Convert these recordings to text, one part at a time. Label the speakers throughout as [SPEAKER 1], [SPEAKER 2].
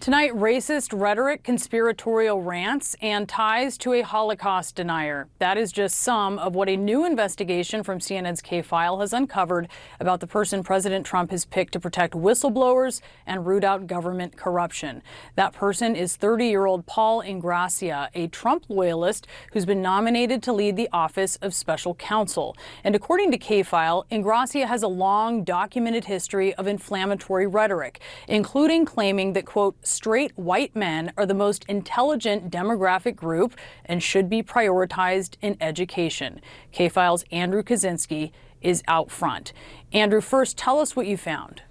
[SPEAKER 1] Tonight, racist rhetoric, conspiratorial rants, and ties to a Holocaust denier. That is just some of what a new investigation from CNN's K-File has uncovered about the person President Trump has picked to protect whistleblowers and root out government corruption. That person is 30-year-old Paul Ingrassia, a Trump loyalist who's been nominated to lead the Office of Special Counsel. And according to K-File, Ingrassia has a long documented history of inflammatory rhetoric, including claiming that, quote, straight white men are the most intelligent demographic group and should be prioritized in education. K-File's Andrew Kaczynski is out front. Andrew, first, tell us what you found.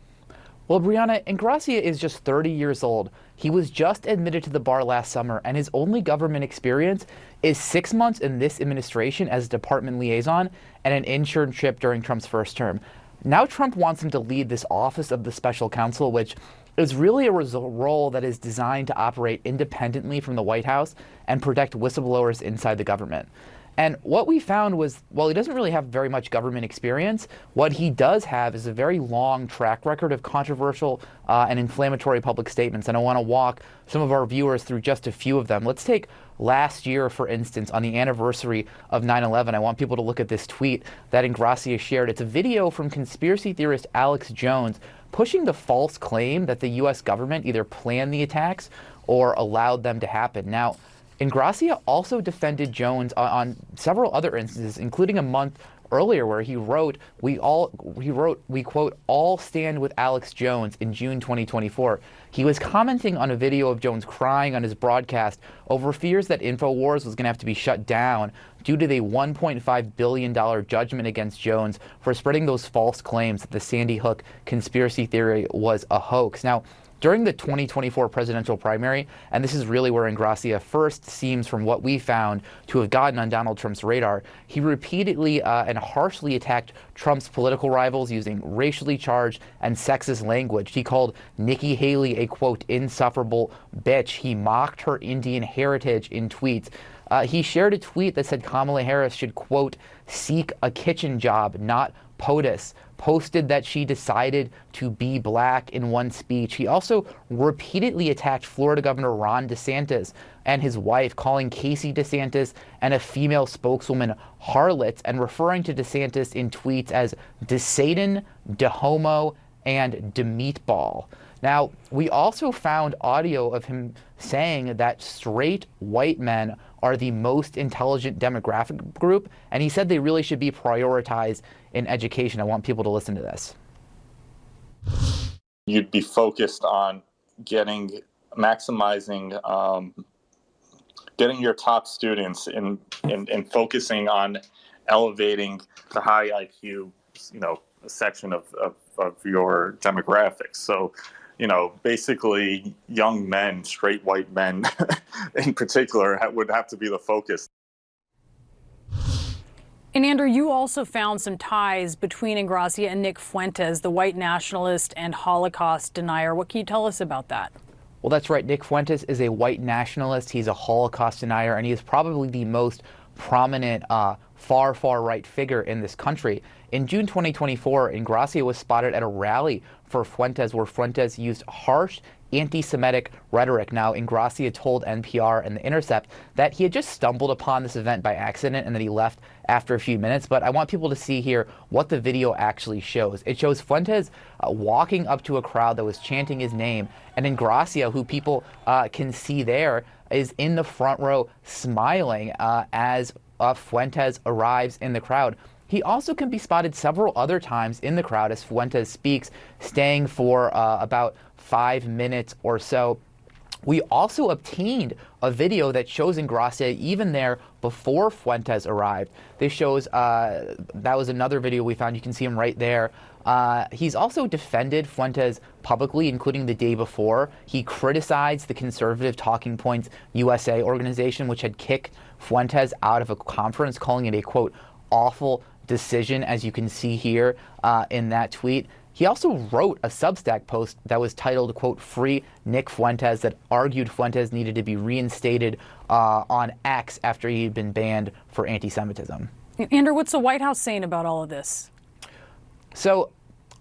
[SPEAKER 2] Well, Brianna, Ingrassia is just 30 years old. He was just admitted to the bar last summer, and his only government experience is 6 months in this administration as a department liaison and an internship during Trump's first term. Now Trump wants him to lead this Office of the Special Counsel, which is really a role that is designed to operate independently from the White House and protect whistleblowers inside the government. And what we found was, while he doesn't really have very much government experience, what he does have is a very long track record of controversial and inflammatory public statements. And I want to walk some of our viewers through just a few of them. Let's take last year, for instance, on the anniversary of 9/11. I want people to look at this tweet that Ingrassia shared. It's a video from conspiracy theorist Alex Jones pushing the false claim that the U.S. government either planned the attacks or allowed them to happen. Now, Ingrassia also defended Jones on several other instances, including a month earlier where he wrote, we quote, all stand with Alex Jones in June 2024. He was commenting on a video of Jones crying on his broadcast over fears that InfoWars was going to have to be shut down due to the $1.5 billion judgment against Jones for spreading those false claims that the Sandy Hook conspiracy theory was a hoax. Now, during the 2024 presidential primary, and this is really where Ingrassia first seems, from what we found, to have gotten on Donald Trump's radar, he repeatedly and harshly attacked Trump's political rivals using racially charged and sexist language. He called Nikki Haley a, quote, insufferable bitch. He mocked her Indian heritage in tweets. He shared a tweet that said Kamala Harris should, quote, seek a kitchen job, not POTUS, posted that she decided to be black in one speech. He also repeatedly attacked Florida Governor Ron DeSantis and his wife, calling Casey DeSantis and a female spokeswoman harlots, and referring to DeSantis in tweets as DeSatan, DeHomo, and DeMeatball. Now, we also found audio of him saying that straight white men are the most intelligent demographic group, and he said they really should be prioritized in education. I want people to listen to this.
[SPEAKER 3] You'd be focused on maximizing, getting your top students in focusing on elevating the high IQ, section of your demographics. So, basically young men, straight white men in particular, would have to be the focus.
[SPEAKER 1] And Andrew, you also found some ties between Ingrassia and Nick Fuentes, the white nationalist and Holocaust denier. What can you tell us about that?
[SPEAKER 2] Well, that's right. Nick Fuentes is a white nationalist. He's a Holocaust denier, and he is probably the most prominent far right figure in this country. In June 2024, Ingrassia was spotted at a rally for Fuentes, where Fuentes used harsh anti-Semitic rhetoric. Now, Ingrassia told NPR and The Intercept that he had just stumbled upon this event by accident and that he left after a few minutes. But I want people to see here what the video actually shows. It shows Fuentes walking up to a crowd that was chanting his name, and Ingrassia, who people can see there, is in the front row smiling as Fuentes arrives in the crowd. He also can be spotted several other times in the crowd as Fuentes speaks, staying for about 5 minutes or so. We also obtained a video that shows Ingrassia even there before Fuentes arrived. This shows, that was another video we found. You can see him right there. He's also defended Fuentes publicly, including the day before. He criticized the conservative Talking Points USA organization, which had kicked Fuentes out of a conference, calling it a, quote, awful decision, as you can see here in that tweet. He also wrote a Substack post that was titled, quote, Free Nick Fuentes, that argued Fuentes needed to be reinstated on X after he'd been banned for anti-Semitism.
[SPEAKER 1] Andrew, what's the White House saying about all of this?
[SPEAKER 2] So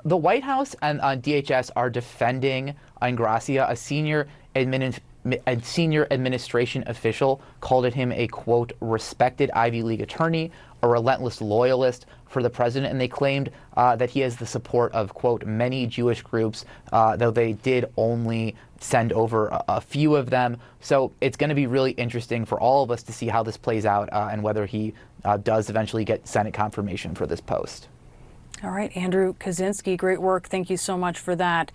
[SPEAKER 2] the White House and DHS are defending Ingrassia, a senior administration official, called him a, quote, respected Ivy League attorney, a relentless loyalist for the president, and they claimed that he has the support of, quote, many Jewish groups, though they did only send over a few of them. So it's going to be really interesting for all of us to see how this plays out and whether he does eventually get Senate confirmation for this post.
[SPEAKER 1] All right, Andrew Kaczynski, great work. Thank you so much for that.